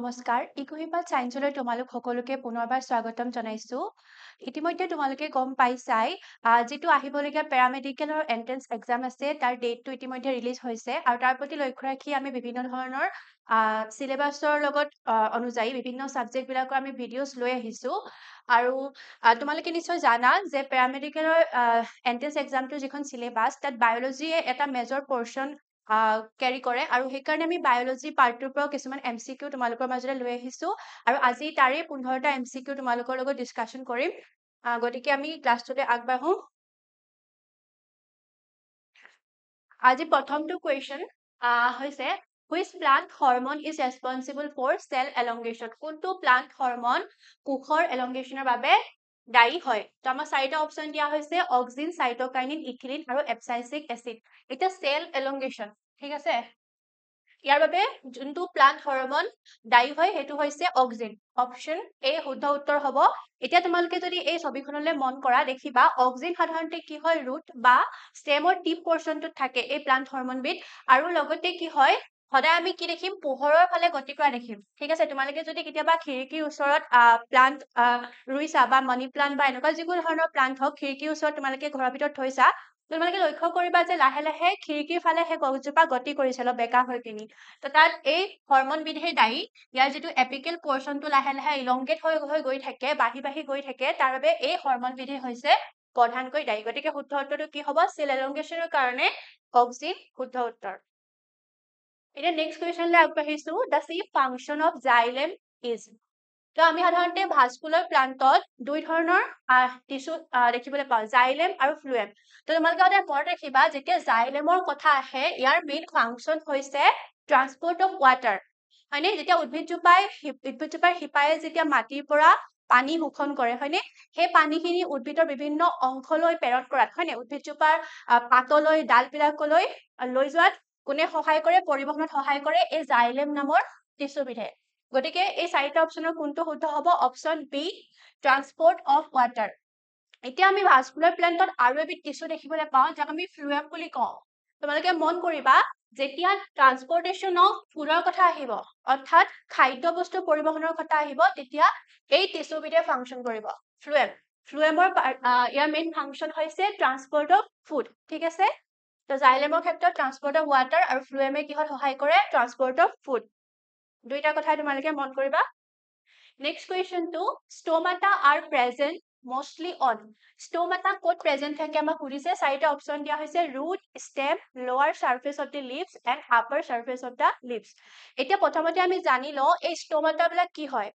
নমস্কাৰ, ইকুহিপাত চায়েন্সলৈ তোমালোক সকলোকে পুনৰবাৰ স্বাগতম জনাইছো। ইতিমধ্যে তোমালোকে গম পাইছাই যিটো আহিবলগীয়া পেৰামেডিকেলৰ এন্ট্ৰেন্স এক্সাম আছে তাৰ ডেটটো ইতিমধ্যে ৰিলিজ হৈছে আৰু তাৰ প্ৰতি লক্ষ্য ৰাখি আমি বিভিন্ন ধৰণৰ চিলেবাছৰ লগত অনুযায়ী বিভিন্ন ছাবজেক্টবিলাকৰ আমি ভিডিঅ'জ লৈ আহিছো আৰু তোমালোকে নিশ্চয় জানা যে পেৰামেডিকেলৰ এন্ট্ৰেন্স এক্সামটোৰ যিখন চিলেবাছ তাত বায়'লজিয়ে এটা মেজৰ পৰ্চন কেৰি কৰে আৰু সেইকাৰণে আমি বায়'লজি পাৰ্টটোৰ পৰা কিছুমান MCQ তোমালোকৰ মাজলৈ লৈ আহিছো আৰু আজি তাৰে 15টা MCQ তোমালোকৰ লগত ডিছকাশ্যন কৰিম গতিকে আমি ক্লাছটোতে আগবাঢ়ো আজি প্ৰথমটো কুৱেশ্যন হৈছে which plant hormone is responsible for cell elongation কোনটো plant hormone কোষৰ elongationৰ বাবে দায়ী হয় তো আমাৰ চাৰিটা অপচন দিয়া হৈছে অক্সিন সাইটোকাইনিন ইথিলিন আৰু এপসাইচিক এসিড এটা সেল এলংগেশন ঠিক আছে ইয়াৰ বাবে যোনটো প্লান্ট হৰমন দায়ী হয় হেতু হৈছে অক্সিন অপচন এ শুদ্ধ উত্তৰ হ'ব এতিয়া তোমালোকে যদি এই ছবিখনলৈ মন কৰা দেখিবা অক্সিন সাধাৰণতে কি হয় ৰুট বা ষ্টেমৰ টিপ পৰ্চনটোত থাকে এই প্লান্ট হৰমনবিধ আৰু লগতে কি হয় সদায় আমি কি দেখিম পোহৰৰ ফালে গতি কৰা দেখিম ঠিক আছে তোমালোকে যদি কেতিয়াবা খিৰিকীৰ ওচৰত প্লান্ট ৰুইছা বা মানি প্লান্ট বা এনেকুৱা যিকোনো ধৰণৰ প্লান্ট হওক খিৰিকীৰ ওচৰত তোমালোকে ঘৰৰ ভিতৰত থৈছা তোমালোকে লক্ষ্য কৰিবা যে লাহে লাহে খিৰিকীৰ ফালে সেই গছজোপা গতি কৰিছে অলপ বেকা হৈ পিনি তো তাত এই হৰমন বিধে দায়ী ইয়াৰ যিটো এপিকেল পৰ্চনটো লাহে লাহে ইলংগেট হৈ গৈ থাকে বাঢ়ি গৈ থাকে তাৰ বাবে এই হৰমন বিধে হৈছে প্ৰধানকৈ দায়ী গতিকে শুদ্ধ উত্তৰটো কি হ'ব সেল এলংগেশনৰ কাৰণে অক্সিন শুদ্ধ উত্তৰ এতিয়া নেক্সট কুৱেশ্যনলৈ আগবাঢ়িছো the chief function of xylem is তো আমি সাধাৰণতে ভাস্কুলাৰ প্লান্টত দুই ধৰণৰ টিস্যু দেখিবলৈ পাওঁ জাইলেম আৰু ফ্লুৱেম তো তোমালোকে সদায় মনত ৰাখিবা যেতিয়া জাইলেমৰ কথা আহে ইয়াৰ মেইন ফাংচন হৈছে ট্ৰান্সপৰ্ট অফ ৱাটাৰ হয়নে যেতিয়া উদ্ভিদজোপাৰ শিপায়ে যেতিয়া মাটিৰ পৰা পানী শোষণ কৰে হয়নে সেই পানীখিনি উদ্ভিদৰ বিভিন্ন অংশলৈ প্ৰেৰণ কৰাত হয়নে উদ্ভিদজোপাৰ পাতলৈ ডালবিলাকলৈ লৈ যোৱাত কোনে সহায় কৰে পৰিবহনত সহায় কৰে এই জাইলেম নামৰ টিস্যুবিধে গতিকে এই চাৰিটা অপচনৰ কোনটো শুদ্ধ হ'ব অপচন বি ট্ৰান্সপৰ্ট অফ ৱাটাৰ এতিয়া আমি ভাস্কুলাৰ প্লান্টত আৰু এবিধ টিস্যু দেখিবলৈ পাওঁ যাক আমি ফ্লুৱেম বুলি কওঁ তোমালোকে মন কৰিবা যেতিয়া ট্ৰান্সপৰ্টেশ্যন অফ ফুডৰ কথা আহিব অৰ্থাৎ খাদ্য বস্তু পৰিবহনৰ কথা আহিব তেতিয়া এই টিস্যুবিধে ফাংচন কৰিব ফ্লুৱেমৰ ইয়াৰ মেইন ফাংচন হৈছে ট্ৰান্সপৰ্ট অফ ফুড ঠিক আছে তো জাইলেমৰ ক্ষেত্ৰত ট্ৰান্সপৰ্ট অফ ৱাটাৰ আৰু ফ্লুৱেমে কিহত সহায় কৰে ট্ৰান্সপৰ্ট অফ ফুড দুইটা কথা তোমালোকে মন কৰিবা নেক্সট কুৱেশ্যনটো stomata are present mostly on stomata ক'ত প্ৰেজেন্ট থাকে আমাক সুধিছে চাৰিটা অপচন দিয়া হৈছে ৰুট ষ্টেম লোৱাৰ চাৰ্ফেচ of the leaves and upper চাৰ্ফেচ of the leaves এতিয়া প্ৰথমতে আমি জানি লওঁ এই ষ্ট'মাটাবিলাক কি হয়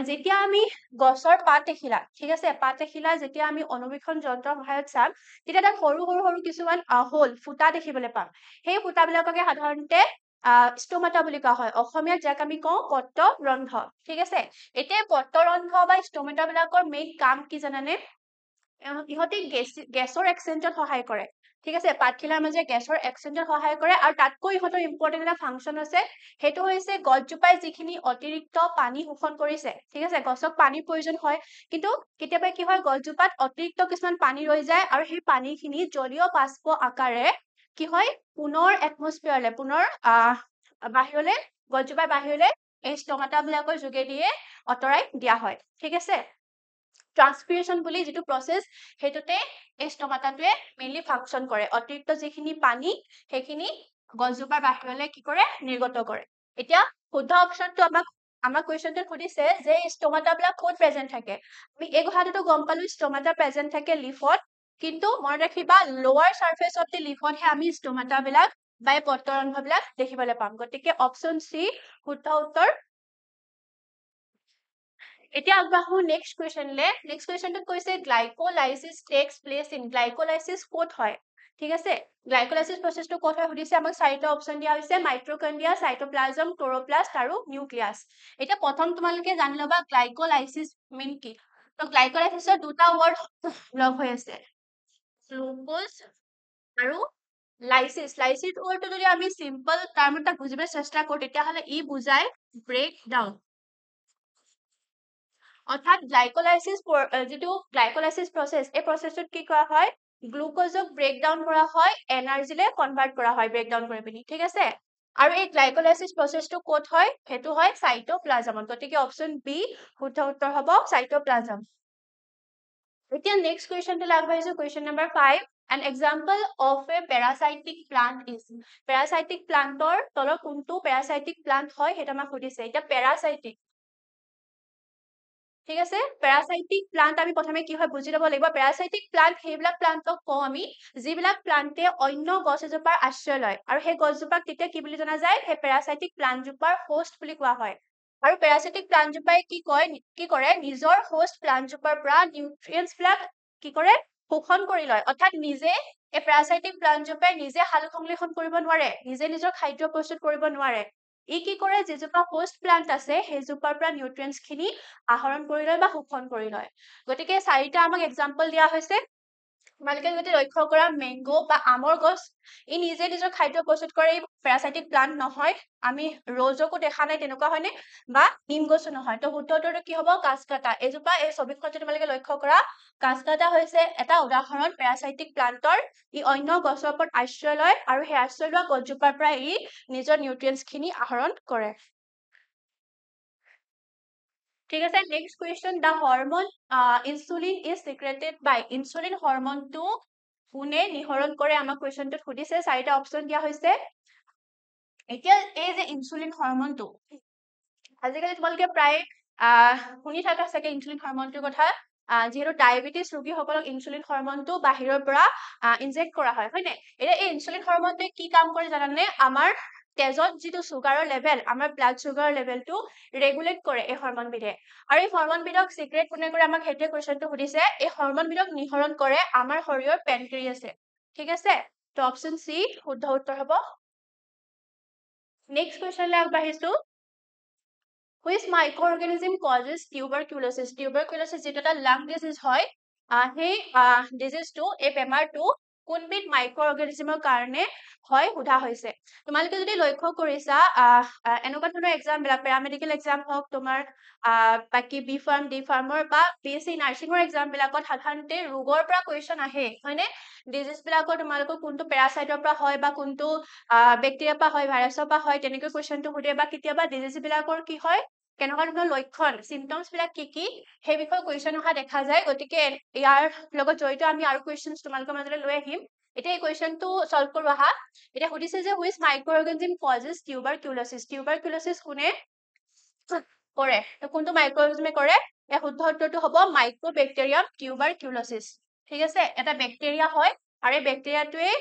যেতিয়া আমি গছৰ পাত এখিলা ঠিক আছে পাত এখিলা যেতিয়া আমি অনুবীক্ষণ যন্ত্ৰৰ সহায়ত চাম তেতিয়া তাত সৰু কিছুমান হোল ফুটা দেখিবলৈ পাম সেই ফুটাবিলাককে সাধাৰণতে ষ্ট'মাটা বুলি কোৱা হয় অসমীয়াত যাক আমি কওঁ পত্ৰৰন্ধ্ৰ ঠিক আছে এতিয়া পত্ৰৰন্ধ্ৰ বা ষ্ট'মাটা বিলাকৰ মেইন কাম কি জানানে ইহঁতে গেছৰ এক্সচেঞ্জত সহায় কৰে ঠিক আছে পাতখিলাৰ মাজে গেছৰ এক্সচেঞ্জত সহায় কৰে আৰু তাতকৈ ইহঁতৰ ইম্পৰ্টেণ্ট এটা ফাংচন আছে সেইটো হৈছে গছজোপাই যিখিনি অতিৰিক্ত পানী শোষণ কৰিছে ঠিক আছে গছক পানীৰ প্ৰয়োজন হয় কিন্তু কেতিয়াবা কি হয় গছজোপাত অতিৰিক্ত কিছুমান পানী ৰৈ যায় আৰু সেই পানীখিনি জলীয় বাষ্প আকাৰে কি হয় পুনৰ এটমস্ফিয়াৰলৈ পুনৰ বাহিৰলৈ গছজোপাৰ বাহিৰলৈ এই ষ্ট'মাটা বিলাকৰ যোগেদিয়ে অতৰাই দিয়া হয় ঠিক আছে ট্ৰান্সপিৰেশ্যন বুলি যিটো প্ৰচেছ সেইটোতে এই ষ্ট'মাটাটোৱে মেইনলি ফাংচন কৰে অতিৰিক্ত যিখিনি পানী সেইখিনি গছজোপাৰ বাহিৰলৈ কি কৰে নিৰ্গত কৰে এতিয়া শুদ্ধ অপচনটো আমাক কুৱেশ্যনটোত সুধিছে যে ষ্ট'মাটা বিলাক ক'ত প্ৰেজেন্ট থাকে আমি এই কথাটোতো গম পালো ষ্ট'মাটা প্ৰেজেন্ট থাকে লিফত কিন্তু মনত ৰাখিবা লোৱাৰ চাৰ্ফেচ অফ দি লিফতহে আমি ষ্ট'মাটা বিলাক বা পত্ৰৰন্ধ্ৰ বিলাক দেখিবলৈ পাম গতিকে অপচন চি শুদ্ধ উত্তৰ এতিয়া আগবাঢ়ো নেক্সট কুৱেশ্যনলে নেক্সট কুৱেশ্যনটোত কৈছে glycolysis takes place in glycolysis ক'ত হয় ঠিক আছে গ্লাইকোলাইসিস প্ৰচেছটো ক'ত হয় সুধিছে আমাক চাৰিটা অপচন দিয়া হৈছে মাইট্ৰকন্ড্ৰিয়া সাইটোপ্লাজম ক্লোৰোপ্লাষ্ট আৰু নিউক্লিয়াছ এতিয়া প্ৰথম তোমালোকে জানি ল'বা গ্লাইকোলাইসিস মিন কি তো গ্লাইকোলাইসিসৰ দুটা ৱৰ্ড লগ হৈ আছে গ্লুকোজ আৰু লাইসিস ৱৰ্ডটো যদি আমি সিম্পল টাৰ্ম এটা বুজিবলৈ চেষ্টা কৰো তেতিয়াহ'লে ই বুজায় ব্ৰেক ডাউন অৰ্থাৎ গ্লাইকোলাইসিস যিটো গ্লাইকোলাইসিস প্ৰচেছ এই প্ৰচেছটোত কি কৰা হয় গ্লুকোজক ব্ৰেক ডাউন কৰা হয় এনাৰ্জিলৈ কনভাৰ্ট কৰা হয় ব্ৰেক ডাউন কৰি পিনি ঠিক আছে আৰু এই গ্লাইকোলাইসিস প্ৰচেছটো ক'ত হয় হেতু হয় সাইটোপ্লাজমত গতিকে অপচন বি শুদ্ধ উত্তৰ হ'ব সাইটোপ্লাজম এতিয়া নেক্সট কুৱেশ্যনটো আগবাঢ়িছো question number 5 an example of a parasitic plant is parasitic plantor তলৰ কোনটো parasitic plant হয় হেতু আমাক সুধিছে এতিয়া parasitic ঠিক আছে প্যাৰাসাইটিক প্লান্ট আমি প্ৰথমে কি হয় বুজি ল'ব লাগিব প্যাৰাসাইটিক প্লান্ট সেইবিলাক প্লান্টক কওঁ আমি যিবিলাক প্লান্টে অন্য গছ এজোপাৰ আশ্ৰয় লয় আৰু সেই গছজোপাক তেতিয়া কি বুলি জনা যায় সেই প্যাৰাসাইটিক প্লান্টজোপাৰ হোষ্ট বুলি কোৱা হয় আৰু প্যাৰাসাইটিক প্লান্টজোপাই কি কৰে নিজৰ হোষ্ট প্লান্টজোপাৰ পৰা নিউট্ৰিয়েন্টছ বিলাক কি কৰে শোষণ কৰি লয় অৰ্থাৎ নিজে এই প্যাৰাসাইটিক প্লান্টজোপাই নিজে সালোক সংশ্লেষণ কৰিব নোৱাৰে নিজে নিজৰ খাদ্য প্ৰস্তুত কৰিব নোৱাৰে ই কি কৰে যিজোপা হোষ্ট প্লান্ট আছে সেইজোপাৰ পৰা নিউট্ৰিয়েন্টছ খিনি আহৰণ কৰি লয় বা শোষণ কৰি লয় গতিকে চাৰিটা আমাক এক্সাম্পল দিয়া হৈছে তোমালোকে যদি লক্ষ্য কৰা মেংগো বা আমৰ গছ ই নিজে নিজৰ খাদ্য প্ৰস্তুত কৰে প্যাৰাসাইটিক প্লান্ট নহয় আমি ৰজকো দেখা নাই তেনেকুৱা হয়নে বা নিম গছো নহয় তো শুদ্ধ উত্তৰটো কি হ'ব কাচকাটা এজোপা এই ছবিখন যদি তোমালোকে লক্ষ্য কৰা কাচকাটা হৈছে এটা উদাহৰণ প্যাৰাসাইটিক প্লান্টৰ ই অন্য গছৰ ওপৰত আশ্ৰয় লয় আৰু সেই আশ্ৰয় লোৱা গছজোপাৰ পৰা ই নিজৰ নিউট্ৰিয়েন্টছ খিনি আহৰণ কৰে ঠিক আছে next question the hormone insulin is secreted by insulin হৰমনটো কোনে নিহৰণ কৰে আমাক কুৱেশ্যনটোত সুধিছে চাৰিটা অপচন দিয়া হৈছে এতিয়া এই যে ইনসুলিন হৰমনটো আজিকালি তোমালোকে প্ৰায় শুনি থাকা চাগে ইনসুলিন হৰমনটোৰ কথা যিহেতু ডায়েবেটিছ ৰোগীসকলক ইনসুলিন হৰমনটো বাহিৰৰ পৰা ইনজেক্ট কৰা হয় নে এতিয়া এই ইনসুলিন হৰমনটোৱে কি কাম কৰে জানানে আমাৰ তেজত যিটো সুগাৰৰ লেভেল আমাৰ ব্লাড সুগাৰৰ লেভেলটো ৰেগুলেট কৰে এই হৰমনবিধে আৰু এই হৰমনবিধক সিক্ৰেট কোনে কৰে আমাক হেতুৱে কুৱেশ্যনটো সুধিছে এই হৰমনবিধক নিহৰণ কৰে আমাৰ শৰীৰৰ পেনক্ৰিয়াছে ঠিক আছে তো অপচন সি শুদ্ধ উত্তৰ হ'ব নেক্সট কুৱেশ্যনলৈ আগবাঢ়িছো Which microorganism causes tuberculosis? Tuberculosis যেটা একটা lung disease হয় সেই ডিজিজটো এই বেমাৰটো কোনবিধ মাইক্ৰঅৰ্গানিজমৰ কাৰণে হয় সোধা হৈছে তোমালোকে যদি লক্ষ্য কৰিছা এনেকুৱা ধৰণৰ এক্সাম বিলাক পেৰামেডিকেল এক্সাম হওক তোমাৰ বাকি বি ফাৰ্ম ডি ফাৰ্মৰ বা বিএসসি নাৰ্ছিঙৰ এক্সাম বিলাকত সাধাৰণতে ৰোগৰ পৰা কুৱেশ্যন আহে হয়নে ডিজিজ বিলাকৰ তোমালোকৰ কোনটো পেৰাচাইটৰ পৰা হয় বা কোনটো বেক্টেৰিয়াৰ পৰা হয় ভাইৰাছৰ পৰা হয় তেনেকৈ কুৱেশ্যনটো সোধে বা কেতিয়াবা ডিজিজ বিলাকৰ কি হয় কেনেকুৱা ধৰণৰ লক্ষণ চিমটমছ বিলাক কি সেই বিষয়ে কুৱেশ্যন অহা দেখা যায় গতিকে ইয়াৰ লগত জড়িত আমি আৰু কুৱেশ্যনছ তোমালোকৰ মাজলৈ লৈ আহিম এতিয়া এই কুৱেশ্যনটো সলভ কৰো আহা এতিয়া সুধিছে যে হুইচ মাইক্ৰঅৰ্গানিজম কজেছ টিউবাৰকিউলোচিছ কোনে কৰে তো কোনটো মাইক্ৰঅৰ্গানিজমে কৰে এই শুদ্ধ উত্তৰটো হ'ব মাইক্ৰবেক্টেৰিয়াম টিউবাৰকিউলোচিছ ঠিক আছে এটা বেক্টেৰিয়া হয় আৰু এই বেক্টেৰিয়াটোৱে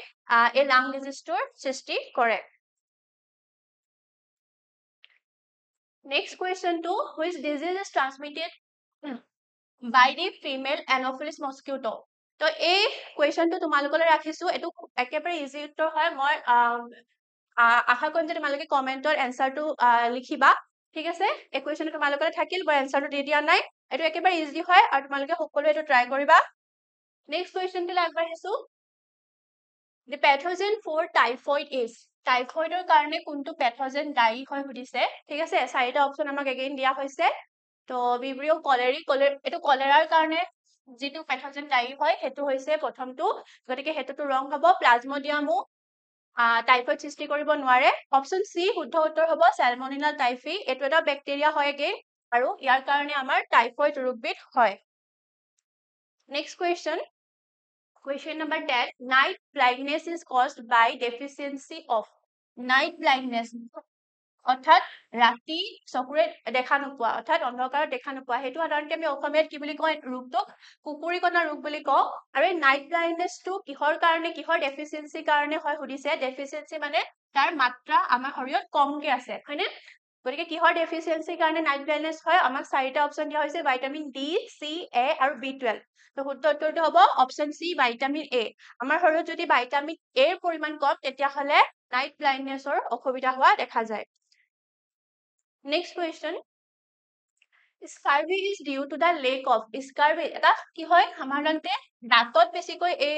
এই লাং ডিজিজটোৰ সৃষ্টি কৰে Next question to which disease is transmitted by the female Anopheles mosquito. তো এই কুৱেশ্যনটো তোমালোকলৈ ৰাখিছো এইটো একেবাৰে ইজি উত্তৰ হয় মই আশা কৰিম যে তোমালোকে কমেন্টৰ এনসাৰটো লিখিবা ঠিক আছে এই কুৱেশ্যনটো তোমালোকলৈ থাকিল মই এনসাৰটো দি দিয়া নাই এইটো একেবাৰে ইজি হয় আৰু তোমালোকে সকলোৱে এইটো ট্ৰাই কৰিবা নেক্সট কুৱেশ্যনটো আগবাঢ়িছো The pathogen for typhoid is টাইফয়েডৰ কাৰণে কোনটো পেথোজেন দায়ী হয় সুধিছে ঠিক আছে চাৰিটা অপচন আমাক এগেইন দিয়া হৈছে তো ভিব্ৰিও এইটো কলেৰাৰ কাৰণে যিটো পেথোজেন দায়ী হয় সেইটো হৈছে প্ৰথমটো গতিকে হেতুটো ৰং হ'ব প্লাজমোডিয়ামো টাইফয়েড সৃষ্টি কৰিব নোৱাৰে অপচন সি শুদ্ধ উত্তৰ হ'ব সালমনেলা টাইফি এইটো এটা বেক্টেৰিয়া হয় এগেইন আৰু ইয়াৰ কাৰণে আমাৰ টাইফয়েড ৰোগবিধ হয় next question Question number 10. Night blindness is caused by deficiency of night blindness. অৰ্থাৎ ৰাতি চকুৰে দেখা নোপোৱা অৰ্থাৎ অন্ধকাৰত দেখা নোপোৱা সেইটো সাধাৰণতে আমি অসমীয়াত কি বুলি কওঁ ৰোগটোক কুকুৰিকণা ৰোগ বুলি কওঁ আৰু এই নাইট ব্লাইণ্ডনেছটো কিহৰ কাৰণে কিহৰ ডেফিচিয়েঞ্চিৰ কাৰণে হয় সুধিছে ডেফিচিয়েঞ্চি মানে তাৰ মাত্ৰা আমাৰ শৰীৰত কমকে আছে হয়নে গতিকে কিহৰ ডেফিচিয়েঞ্চিৰ কাৰণে নাইট ব্লাইণ্ডনেছ হয় আমাক চাৰিটা অপচন দিয়া হৈছে ভিটামিন ডি চি এ আৰু বি12 তো শুদ্ধ উত্তৰটো হ'ব অপচন সি ভিটামিন এ আমাৰ শৰীৰত যদি ভিটামিন এৰ পৰিমাণ কম তেতিয়াহ'লে নাইট ব্লাইণ্ডনেছৰ অসুবিধা হোৱা দেখা যায় next question scurvy is due to the lack of scurvy এটা কি হয় সাধাৰণতে দাঁতত বেছিকৈ এই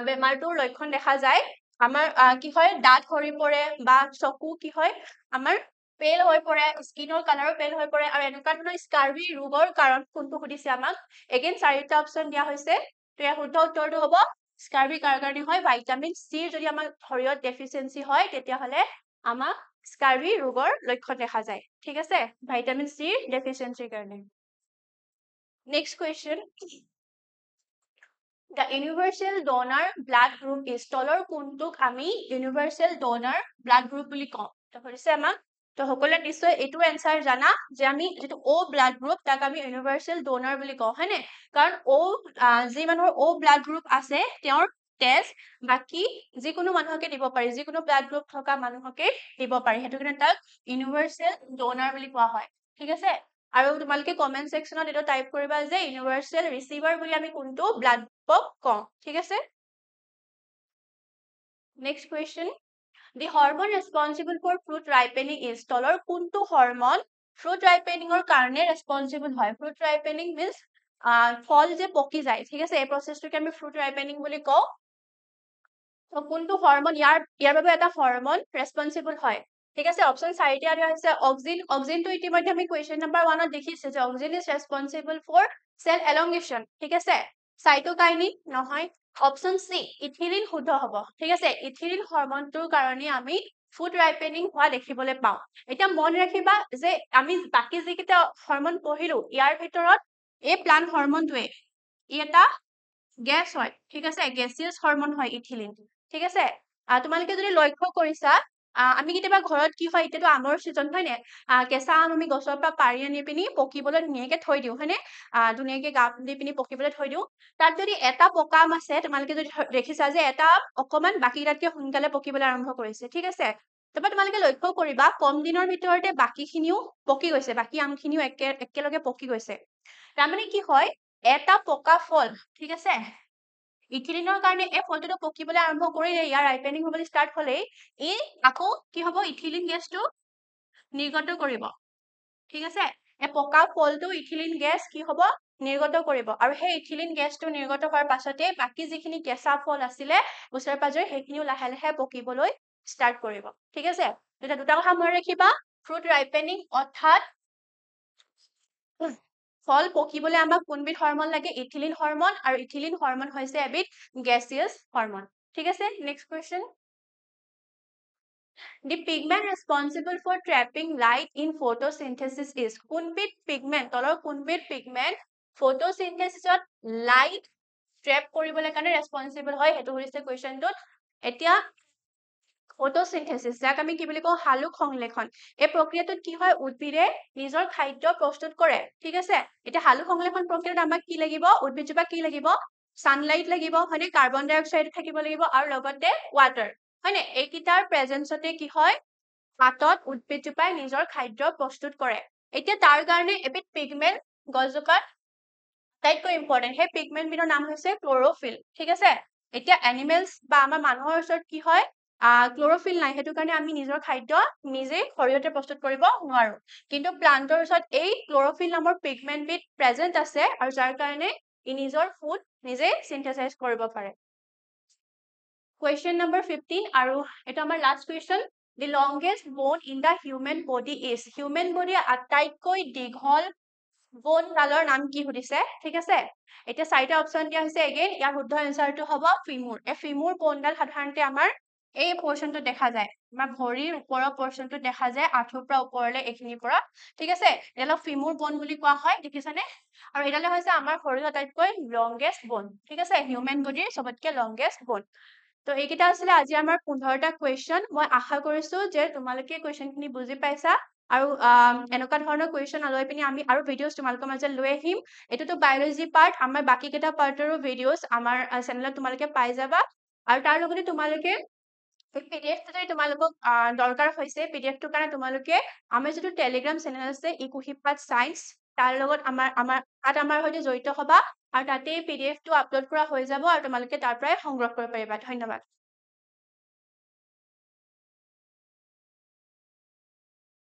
বেমাৰটোৰ লক্ষণ দেখা যায় আমাৰ কি হয় দাঁত সৰি পৰে বা চকু কি হয় আমাৰ পেল হৈ পৰে স্কিনৰ কালাৰো পেল হৈ পৰে আৰু এনেকুৱা ধৰণৰ স্কাৰ্বি ৰোগৰ কাৰণ কোনটো সুধিছে আমাক এগেইন চাৰিটা অপচন দিয়া হৈছে তো ইয়াৰ শুদ্ধ উত্তৰটো হ'ব স্কাৰ্বি কাৰ কাৰণে হয় ভিটামিন চিৰ যদি আমাৰ শৰীৰত ডেফিচিয়েঞ্চি হয় তেতিয়াহ'লে আমাক স্কাৰ্বি ৰোগৰ লক্ষণ দেখা যায় ঠিক আছে ভিটামিন সি ডেফিচিয়েন্সিৰ কাৰণে next question The universal donor blood group is তলৰ কোনটোক আমি universal donor blood group বুলি কওঁ তো হৈছে আমাক তো সকলোৱে নিশ্চয় এইটো এনসাৰ জানা যে আমি যেটো O blood group তাক আমি universal donor বুলি কওঁ হয়নে কাৰণ O যি মানুহৰ O blood group আছে তেওঁৰ তেজ বাকি যিকোনো মানুহকে দিব পাৰি যিকোনো blood group থকা মানুহকে দিব পাৰি হেতু কাৰণে তাক universal donor বুলি কোৱা হয় ঠিক আছে আৰু তোমালোকে কমেন্ট সেকশনত এটা টাইপ কৰিবা যে ইউনিভাৰ্সাল ৰিসিভাৰ বুলি আমি কোনটো ব্লাড গ্ৰুপক কওঁ ঠিক আছে next question the hormone responsible for fruit ripening is তলৰ কোনটো হৰমন ফ্ৰুট ৰাইপেনিংৰ কাৰণে ৰেসপন্সিবল হয় ফ্ৰুট ৰাইপেনিং মিন্স ফল যে পকি যায় ঠিক আছে এই প্ৰসেসটোকে আমি ফ্ৰুট ৰাইপেনিং বুলি কওঁ তো কোনটো হৰমন ইয়াৰ বাবে এটা হৰমন ৰেসপন্সিবল হয় ঠিক আছে অপশন 4টা দিয়া হৈছে অক্সিন তো ইতিমধ্যে আমি কোৱেশ্চন নম্বৰ 1 ত দেখিছে যে auxin is ৰেসপন্সিবল for cell elongation ঠিক আছে সাইটোকাইনিন নহয় অপশন সি ইথিলিন শুদ্ধ হ'ব ঠিক আছে ইথিলিন হৰমনটোৰ কাৰণে আমি ফুড ৰাইপেনিং হোৱা দেখিবলৈ পাওঁ এটা মন ৰাখিবা যে আমি বাকি যিকিটা হৰমন পঢ়িলো ইয়াৰ ভিতৰত এই প্লান্ট হৰমনটোৱে এটা গ্যাস হয় ঠিক আছে গ্যাসিয়াস হৰমন হয় ইথিলিন ঠিক আছে তোমালোকে যদি লক্ষ্য কৰিছা আমি কেতিয়াবা ঘৰত কি হয় এতিয়াতো আমৰ সিজন হয় নে কেঁচা আম আমি গছৰ পৰা পাৰি আনি পিনি পকিবলৈ ধুনীয়াকে থৈ দিও হয়নে ধুনীয়াকে গাপ দি পিনি পকিবলৈ থৈ দিও তাত যদি এটা পকা আম আছে তোমালোকে যদি দেখিছা যে এটা অকমান বাকিটাতকে সোনকালে পকিবলৈ আৰম্ভ কৰিছে ঠিক আছে তাৰপৰা তোমালোকে লক্ষ্য কৰিবা কম দিনৰ ভিতৰতে বাকিখিনিও পকি গৈছে বাকি আমখিনিও একেলগে পকি গৈছে তাৰমানে কি হয় এটা পকা ফল ঠিক আছে ইথিলিনৰ কাৰণে এই ফলটো পকিবলৈ আৰম্ভ কৰিলে ইয়াৰ ৰাইপেনিং হ'বলৈ ষ্টাৰ্ট হ'লে ই আকৌ কি হ'ব ইথিলিন গেছটো নিৰ্গত কৰিব ঠিক আছে এই পকা ফলটো ইথিলিন গেছ কি হ'ব নিৰ্গত কৰিব আৰু সেই ইথিলিন গেছটো নিৰ্গত হোৱাৰ পাছতে বাকি যিখিনি কেঁচা ফল আছিলে ওচৰে পাজৰে সেইখিনিও লাহে লাহে পকিবলৈ ষ্টাৰ্ট কৰিব ঠিক আছে এটা দুটা কথা মনত ৰাখিবা ফ্ৰুট ৰাইপেনিং অৰ্থাৎ ফল পকিবলৈ আমাক কোনবিধ হৰমন লাগে ইথিলিন হৰমন আৰু ইথিলিন হৰমন হৈছে এবিধ গ্যাসিয়াস হৰমন ঠিক আছে next question The pigment responsible for trapping light in photosynthesis is কোনবিধ পিগমেন্ট তলৰ কোনবিধ পিগমেন্ট photosynthesis লাইট ট্ৰেপ কৰিবলৈ কাৰণে ৰেসপন্সিবল হয় হেতু হৈছে কোৱেশ্চনটোত এতিয়া ফটোসিনথেসিস যাক আমি কি বুলি কওঁ হালুক সংলেখন এই প্ৰক্ৰিয়াটোত কি হয় উদ্ভিদে নিজৰ খাদ্য প্ৰস্তুত কৰে ঠিক আছে এতিয়া হালুক সংলেখন প্ৰক্ৰিয়াত আমাক কি লাগিব উদ্ভিদজোপা কি লাগিব সানলাইট লাগিব হয়নে কাৰ্বন ডাই অক্সাইড থাকিব লাগিব আৰু লগতে ওয়াটাৰ হয়নে এইকিটাৰ প্ৰেজেন্সতে কি হয় পাতত উদ্ভিদজোপাই নিজৰ খাদ্য প্ৰস্তুত কৰে এতিয়া তাৰ কাৰণে এবিধ পিগমেন্ট গছজোপাত আটাইতকৈ ইম্পৰ্টেন্ট সেই পিগমেন্ট বিধৰ নাম হৈছে ক্লোৰোফিল ঠিক আছে এতিয়া এনিমেলস বা আমাৰ মানুহৰ ওচৰত কি হয় ক্লোৰোফিল নাই হেতু কাৰণে আমি নিজৰ খাদ্য নিজে শৰীৰতে প্ৰস্তুত কৰিব নোৱাৰো কিন্তু প্লান্টৰ ওচৰত এই ক্লোৰোফিল নামৰ পিগমেন্ট বিধ প্ৰেজেন্ট আছে আৰু যাৰ কাৰণে ই নিজৰ ফুড নিজে সিনথেসাইজ কৰিব পাৰে Question number 15 আৰু এটা আমাৰ last question The longest bone in the human body is human body আটাইতকৈ দীঘল bone ডালৰ নাম কি সুধিছে ঠিক আছে এতিয়া চাৰিটা অপচন দিয়া হৈছে again ইয়াৰ শুদ্ধ এনসাৰটো হ'ব ফিমুৰ এই ফিমুৰ বনডাল সাধাৰণতে আমাৰ এই পোৰশনটো দেখা যায় আমাৰ ভৰিৰ ওপৰৰ পোৰশনটো দেখা যায় আঁঠুৰ পৰা ওপৰলে এইখিনিৰ পৰা ঠিক আছে এডালক ফিমুৰ বন বুলি কোৱা হয় দেখিছানে আৰু এডালে হৈছে আমাৰ শৰীৰৰ আটাইতকৈ লংগেষ্ট বন ঠিক আছে হিউম্যান বডিৰ সবতকৈ লংগেষ্ট বন তো এইকেইটা আছিলে আজি আমাৰ 15টা কোৱেশ্চন মই আশা কৰিছো যে তোমালোকে কোৱেশ্চনখিনি বুজি পাইছা আৰু এনেকুৱা ধৰণৰ কোৱেশ্চন লৈ পিনি আমি আৰু ভিডিওস তোমালোকৰ মাজত লৈ আহিম এটোটো বায়োলজি পাৰ্ট আমাৰ বাকি কেইটা পাৰ্টৰো ভিডিওস আমাৰ চেনেলত তোমালোকে পাই যাবা আৰু তাৰ লগতে তোমালোকে পিডিএফ যদি তোমালোকক দৰকাৰ হৈছে পিডিএফটোৰ কাৰণে তোমালোকে আমাৰ যেটো টেলিগ্ৰাম চেনেল আছে ইকুহিপাত সায়েন্স তাৰ লগত আমাৰ সৈতে জড়িত হবা আৰু তাতে পিডিএফটো আপলোড কৰা হৈ যাব আৰু তোমালোকে তাৰ পৰাই সংগ্ৰহ কৰিব পাৰিবা ধন্যবাদ